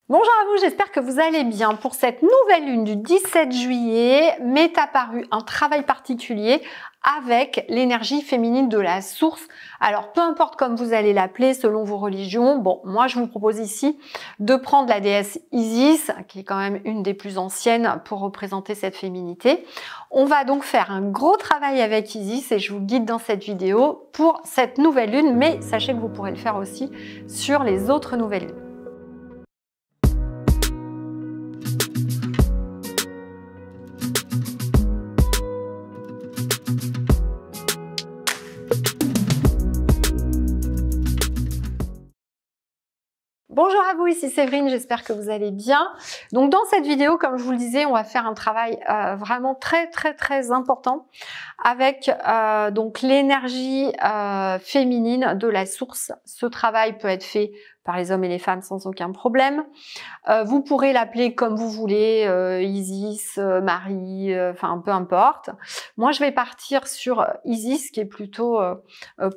Bonjour à vous, j'espère que vous allez bien. Pour cette nouvelle lune du 17 juillet, m'est apparu un travail particulier avec l'énergie féminine de la source. Alors, peu importe comme vous allez l'appeler selon vos religions, bon, moi je vous propose ici de prendre la déesse Isis, qui est quand même une des plus anciennes pour représenter cette féminité. On va donc faire un gros travail avec Isis et je vous guide dans cette vidéo pour cette nouvelle lune, mais sachez que vous pourrez le faire aussi sur les autres nouvelles lunes. Bonjour à vous, ici Séverine, j'espère que vous allez bien. Donc dans cette vidéo, comme je vous le disais, on va faire un travail vraiment très important avec donc l'énergie féminine de la source. Ce travail peut être fait par les hommes et les femmes sans aucun problème. Vous pourrez l'appeler comme vous voulez, Isis, Marie, enfin peu importe. Moi je vais partir sur Isis qui est plutôt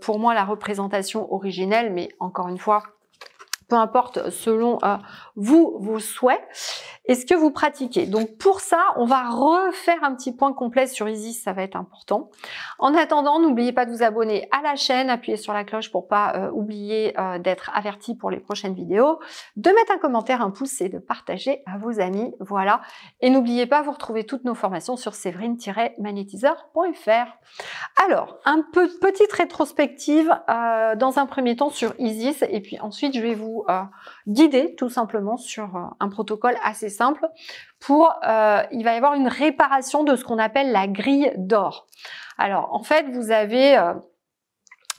pour moi la représentation originelle, mais encore une fois, peu importe selon vos souhaits et ce que vous pratiquez. Donc pour ça, on va refaire un petit point complet sur Isis, ça va être important. En attendant, n'oubliez pas de vous abonner à la chaîne, appuyez sur la cloche pour pas oublier d'être averti pour les prochaines vidéos, de mettre un commentaire, un pouce et de partager à vos amis, voilà. Et n'oubliez pas, vous retrouvez toutes nos formations sur séverine-magnétiseur.fr. Alors, petite rétrospective dans un premier temps sur Isis et puis ensuite je vais vous guider tout simplement sur un protocole assez simple pour, il va y avoir une réparation de ce qu'on appelle la grille d'or. Alors en fait vous avez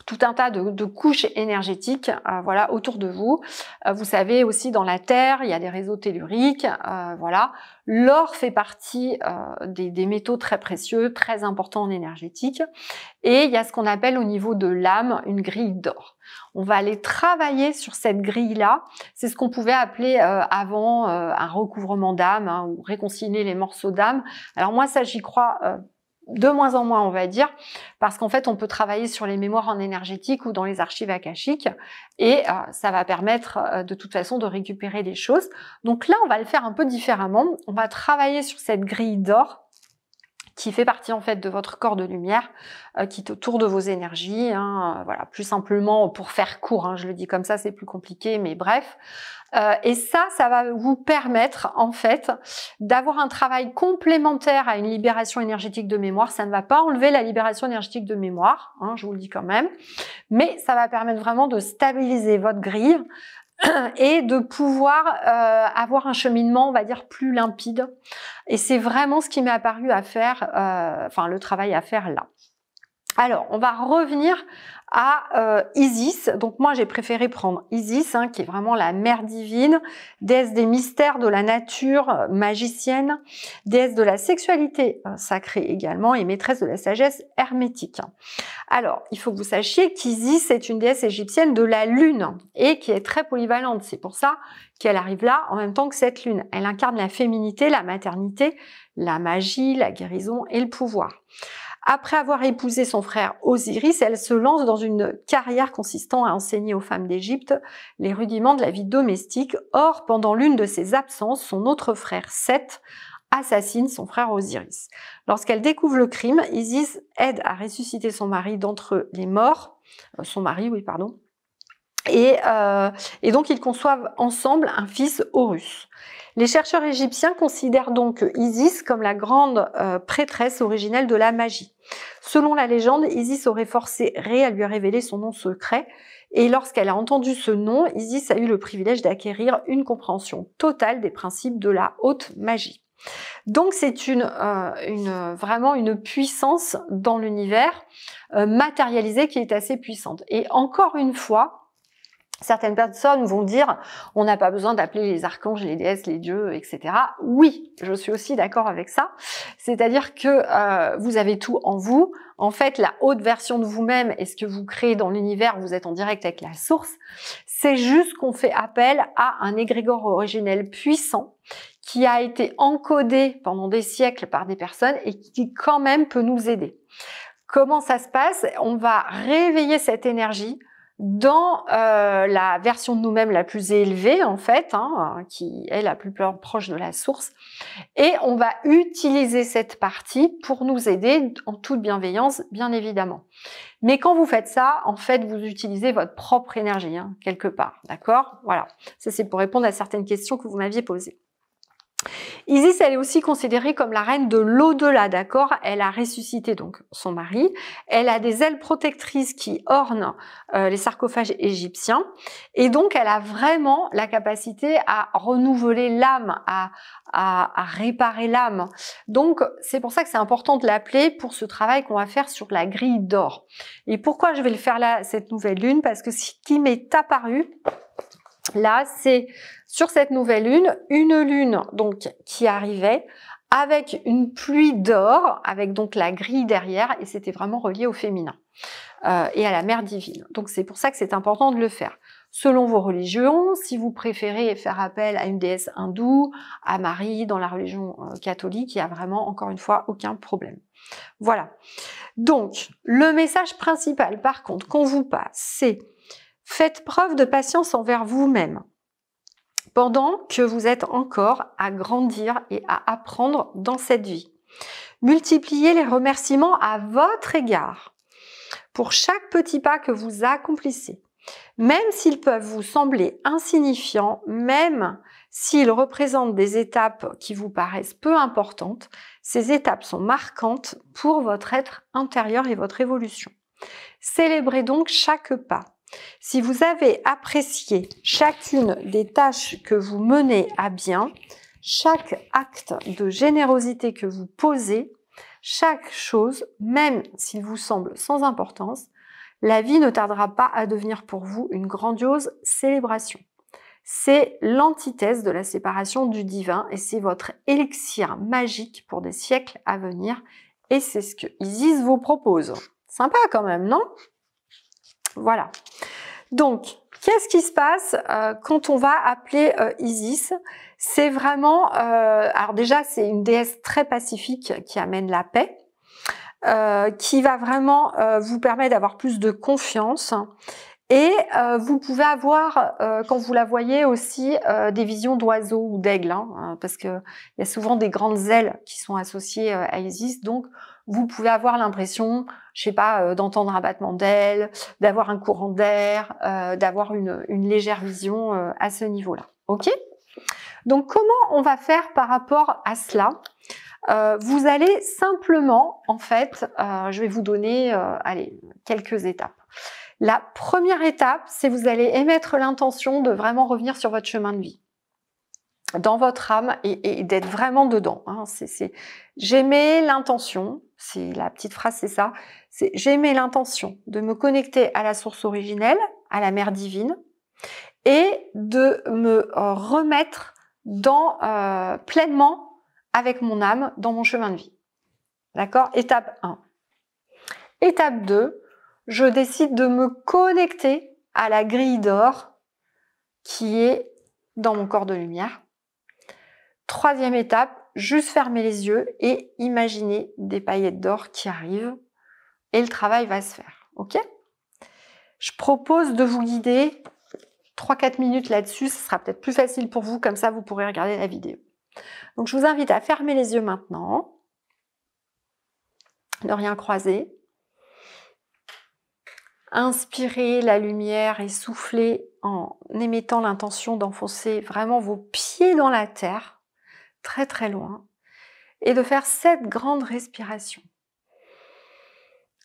tout un tas de couches énergétiques voilà, autour de vous. Vous savez aussi dans la Terre, il y a des réseaux telluriques. Voilà. L'or fait partie des métaux très précieux, très importants en énergétique. Et il y a ce qu'on appelle au niveau de l'âme une grille d'or. On va aller travailler sur cette grille-là. C'est ce qu'on pouvait appeler avant un recouvrement d'âme hein, ou réconcilier les morceaux d'âme. Alors moi, ça, j'y crois de moins en moins, on va dire, parce qu'en fait, on peut travailler sur les mémoires en énergétique ou dans les archives akashiques et ça va permettre de toute façon de récupérer des choses. Donc là, on va le faire un peu différemment. On va travailler sur cette grille d'or qui fait partie en fait de votre corps de lumière, qui est autour de vos énergies. Hein, voilà, plus simplement pour faire court, hein, je le dis comme ça, c'est plus compliqué, mais bref. Et ça va vous permettre en fait d'avoir un travail complémentaire à une libération énergétique de mémoire. Ça ne va pas enlever la libération énergétique de mémoire, hein, je vous le dis quand même, mais ça va permettre vraiment de stabiliser votre grille et de pouvoir avoir un cheminement, on va dire, plus limpide. Et c'est vraiment ce qui m'est apparu à faire, enfin le travail à faire là. Alors, on va revenir à Isis. Donc moi, j'ai préféré prendre Isis, hein, qui est vraiment la mère divine, déesse des mystères de la nature, magicienne, déesse de la sexualité sacrée également et maîtresse de la sagesse hermétique. Alors, il faut que vous sachiez qu'Isis est une déesse égyptienne de la lune et qui est très polyvalente. C'est pour ça qu'elle arrive là en même temps que cette lune. Elle incarne la féminité, la maternité, la magie, la guérison et le pouvoir. Après avoir épousé son frère Osiris, elle se lance dans une carrière consistant à enseigner aux femmes d'Égypte les rudiments de la vie domestique. Or, pendant l'une de ses absences, son autre frère Seth assassine son frère Osiris. Lorsqu'elle découvre le crime, Isis aide à ressusciter son mari d'entre les morts, et donc ils conçoivent ensemble un fils Horus. Les chercheurs égyptiens considèrent donc Isis comme la grande prêtresse originelle de la magie. Selon la légende, Isis aurait forcé Ré à lui révéler son nom secret, et lorsqu'elle a entendu ce nom, Isis a eu le privilège d'acquérir une compréhension totale des principes de la haute magie. Donc c'est vraiment une puissance dans l'univers matérialisée qui est assez puissante. Et encore une fois, certaines personnes vont dire on n'a pas besoin d'appeler les archanges, les déesses, les dieux, etc. Oui, je suis aussi d'accord avec ça. C'est-à-dire que vous avez tout en vous. En fait, la haute version de vous-même et ce que vous créez dans l'univers, vous êtes en direct avec la source. C'est juste qu'on fait appel à un égrégore originel puissant qui a été encodé pendant des siècles par des personnes et qui quand même peut nous aider. Comment ça se passe? On va réveiller cette énergie dans la version de nous-mêmes la plus élevée, en fait, hein, qui est la plus proche de la source. Et on va utiliser cette partie pour nous aider en toute bienveillance, bien évidemment. Mais quand vous faites ça, en fait, vous utilisez votre propre énergie, hein, quelque part, d'accord? Voilà, ça c'est pour répondre à certaines questions que vous m'aviez posées. Isis, elle est aussi considérée comme la reine de l'au-delà, d'accord? Elle a ressuscité donc son mari. Elle a des ailes protectrices qui ornent les sarcophages égyptiens. Et donc, elle a vraiment la capacité à renouveler l'âme, à réparer l'âme. Donc, c'est pour ça que c'est important de l'appeler pour ce travail qu'on va faire sur la grille d'or. Et pourquoi je vais le faire là, cette nouvelle lune? Parce que ce qui m'est apparu, là, c'est sur cette nouvelle lune, une lune donc qui arrivait avec une pluie d'or, avec donc la grille derrière, et c'était vraiment relié au féminin et à la mère divine. Donc c'est pour ça que c'est important de le faire. Selon vos religions, si vous préférez faire appel à une déesse hindoue, à Marie dans la religion catholique, il n'y a vraiment, encore une fois, aucun problème. Voilà. Donc, le message principal, par contre, qu'on vous passe, c'est faites preuve de patience envers vous-même pendant que vous êtes encore à grandir et à apprendre dans cette vie. Multipliez les remerciements à votre égard pour chaque petit pas que vous accomplissez. Même s'ils peuvent vous sembler insignifiants, même s'ils représentent des étapes qui vous paraissent peu importantes, ces étapes sont marquantes pour votre être intérieur et votre évolution. Célébrez donc chaque pas. Si vous avez apprécié chacune des tâches que vous menez à bien, chaque acte de générosité que vous posez, chaque chose, même s'il vous semble sans importance, la vie ne tardera pas à devenir pour vous une grandiose célébration. C'est l'antithèse de la séparation du divin et c'est votre élixir magique pour des siècles à venir et c'est ce que Isis vous propose. Sympa quand même, non? Voilà. Donc, qu'est-ce qui se passe quand on va appeler Isis? C'est vraiment, alors déjà, c'est une déesse très pacifique qui amène la paix, qui va vraiment vous permettre d'avoir plus de confiance. Et vous pouvez avoir, quand vous la voyez aussi, des visions d'oiseaux ou d'aigles, hein, parce que il y a souvent des grandes ailes qui sont associées à Isis. Donc, vous pouvez avoir l'impression, je sais pas, d'entendre un battement d'ailes, d'avoir un courant d'air, d'avoir une légère vision à ce niveau-là. Ok? Donc, comment on va faire par rapport à cela? Vous allez simplement, en fait, je vais vous donner, allez, quelques étapes. La première étape, c'est vous allez émettre l'intention de vraiment revenir sur votre chemin de vie, dans votre âme et d'être vraiment dedans. Hein. J'émets l'intention, c'est la petite phrase, c'est ça. C'est j'émets l'intention de me connecter à la source originelle, à la mère divine, et de me remettre dans pleinement avec mon âme dans mon chemin de vie. D'accord? Étape 1. Étape 2. Je décide de me connecter à la grille d'or qui est dans mon corps de lumière. Troisième étape, juste fermer les yeux et imaginer des paillettes d'or qui arrivent et le travail va se faire. Ok? Je propose de vous guider 3-4 minutes là-dessus, ce sera peut-être plus facile pour vous, comme ça vous pourrez regarder la vidéo. Donc je vous invite à fermer les yeux maintenant, ne rien croiser. Inspirez la lumière et soufflez en émettant l'intention d'enfoncer vraiment vos pieds dans la terre, très très loin, et de faire 7 grandes respirations.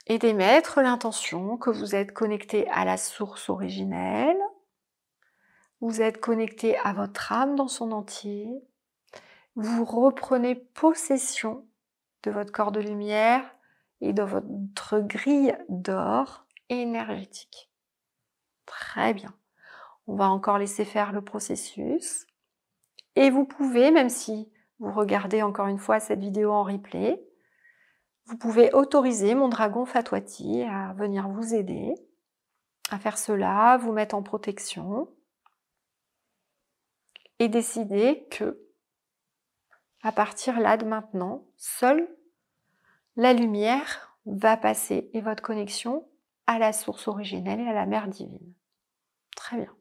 Et d'émettre l'intention que vous êtes connecté à la source originelle, vous êtes connecté à votre âme dans son entier, vous reprenez possession de votre corps de lumière et de votre grille d'or énergétique. Très bien. On va encore laisser faire le processus. Et vous pouvez, même si vous regardez encore une fois cette vidéo en replay, vous pouvez autoriser mon dragon Fatwati à venir vous aider à faire cela, vous mettre en protection et décider que, à partir là de maintenant, seule la lumière va passer et votre connexion à la source originelle et à la mère divine. Très bien.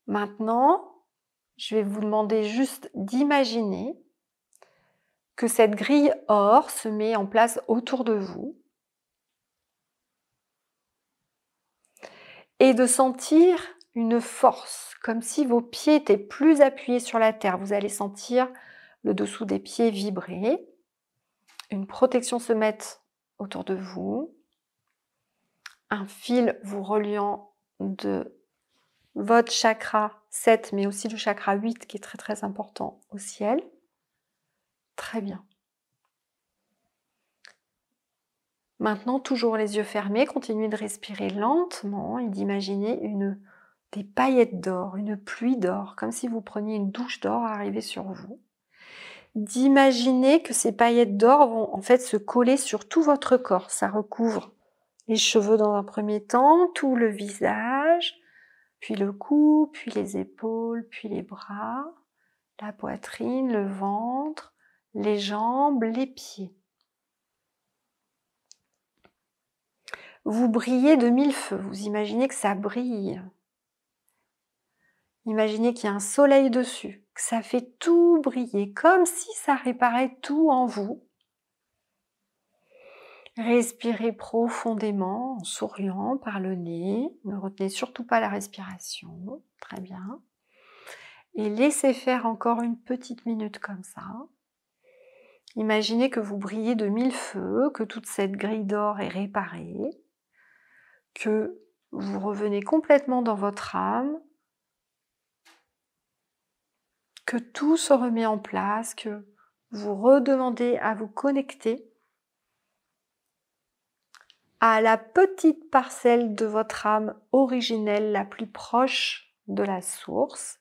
Maintenant, je vais vous demander juste d'imaginer que cette grille or se met en place autour de vous et de sentir une force, comme si vos pieds étaient plus appuyés sur la terre. Vous allez sentir le dessous des pieds vibrer, une protection se mettre autour de vous, un fil vous reliant de votre chakra 7, mais aussi le chakra 8 qui est très très important au ciel. Très bien. Maintenant, toujours les yeux fermés, continuez de respirer lentement et d'imaginer des paillettes d'or, une pluie d'or, comme si vous preniez une douche d'or arriver sur vous. D'imaginer que ces paillettes d'or vont en fait se coller sur tout votre corps. Ça recouvre les cheveux dans un premier temps, tout le visage, puis le cou, puis les épaules, puis les bras, la poitrine, le ventre, les jambes, les pieds. Vous brillez de mille feux, vous imaginez que ça brille. Imaginez qu'il y a un soleil dessus, que ça fait tout briller, comme si ça réparait tout en vous. Respirez profondément en souriant par le nez. Ne retenez surtout pas la respiration. Très bien. Et laissez faire encore une petite minute comme ça. Imaginez que vous brillez de mille feux, que toute cette grille d'or est réparée, que vous revenez complètement dans votre âme, que tout se remet en place, que vous redemandez à vous connecter à la petite parcelle de votre âme originelle la plus proche de la source.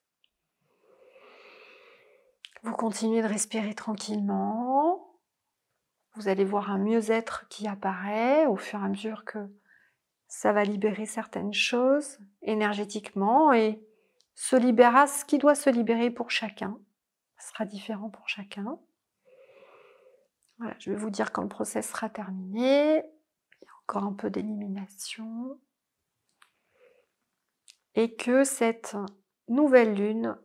Vous continuez de respirer tranquillement. Vous allez voir un mieux-être qui apparaît au fur et à mesure que ça va libérer certaines choses énergétiquement et se libérera ce qui doit se libérer pour chacun. Ce sera différent pour chacun. Voilà, je vais vous dire quand le process sera terminé. Il y a encore un peu d'élimination. Et que cette nouvelle lune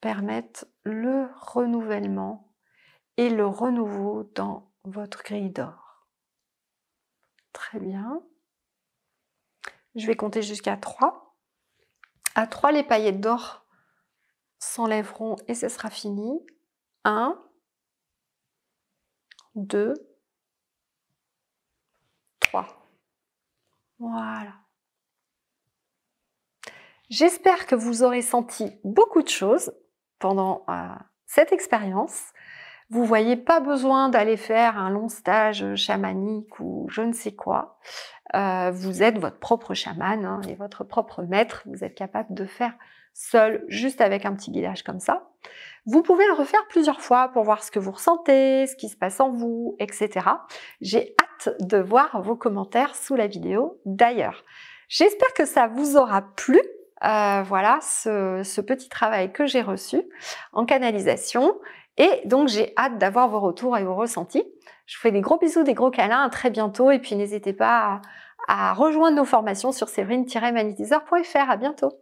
permette le renouvellement et le renouveau dans votre grille d'or. Très bien. Je vais compter jusqu'à 3. À 3, les paillettes d'or s'enlèveront et ce sera fini. 1, 2, 3. Voilà. J'espère que vous aurez senti beaucoup de choses pendant cette expérience. Vous voyez, pas besoin d'aller faire un long stage chamanique ou je ne sais quoi. Vous êtes votre propre chaman hein, et votre propre maître. Vous êtes capable de faire seul, juste avec un petit guidage comme ça. Vous pouvez le refaire plusieurs fois pour voir ce que vous ressentez, ce qui se passe en vous, etc. J'ai hâte de voir vos commentaires sous la vidéo d'ailleurs. J'espère que ça vous aura plu. Voilà ce petit travail que j'ai reçu en canalisation. Et donc, j'ai hâte d'avoir vos retours et vos ressentis. Je vous fais des gros bisous, des gros câlins, à très bientôt. Et puis, n'hésitez pas à rejoindre nos formations sur séverine-magnétiseur.fr. À bientôt.